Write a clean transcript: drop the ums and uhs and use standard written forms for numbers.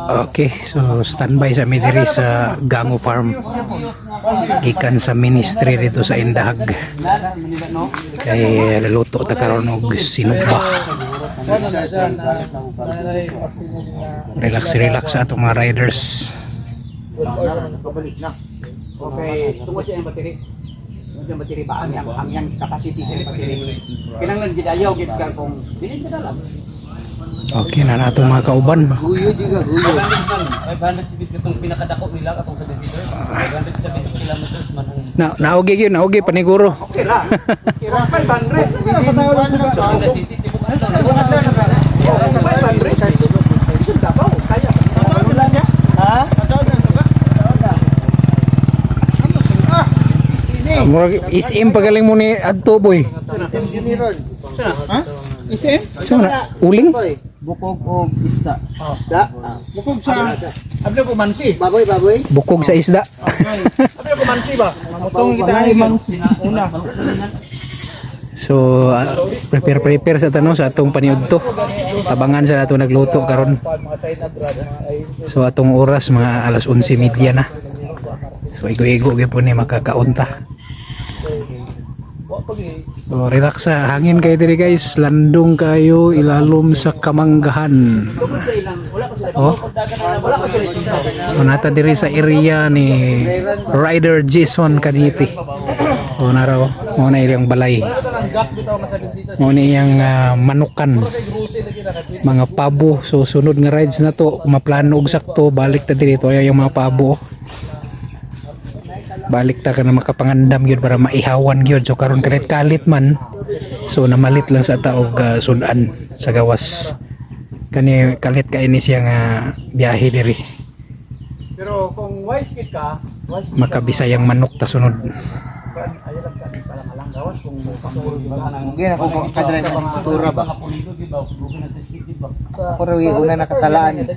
Okay, so standby sa mi diri sa Gango Farm. Gikan sa ministry dito sa Indahag. Kay laluto ta karon og sinugba. Relax sa atong mga riders. Okay, tungkol sa yung battery. Yung battery ba ang yang capacity sa battery. Kinahanglan gid ayaw gid ka kung dili ka dalam. Okay na nato mga kauban. Guyo juga guyo. 500 sibit katong pinakadako nila katong 7 seaters. 570 kilometers man ang Naugi gyud, naugi paniguro. Okay ra. Kira 500. Sa city tipo ano lang. 500. Bisa dapaw kaya. Ha? Murag isim pagaling mo ni adto boy. Ha? Isim? So na uling? Bukog og isda. Isda? Bukog sa abla ko mansi. Baboy. Bukog sa isda. Abla ko mansi ba? Mutong kita mansi una. So prepare sa tanong sa atong paniudto. Tabangan sa nato nagluto karon. So atong oras mga alas 11:30 na. So igo-igo gyud po ni makakaunta. So relax sa hangin kayo diri guys, landong kayo ilalom sa Kamanggahan. Oh. So nata diri sa area ni Rider Jason Kaditi. O naraw, mo na iyang balay. Mo na iyang manukan. Mga pabo. So sunod nga rides na to, maplano og sakto balik ta diri to yung mga pabo. Balik ta ka na makapangandam yun para maihawan yun. So karon kalit man, so namalit lang sa taog sudan sa gawas. Kani kalit ka ini siya nga biyahe diri. Pero kung wise kid ka, Makabisayang manok ta sunod. mungkin ako kadre sa kultura ba. Ako raw yung una nakasalaan.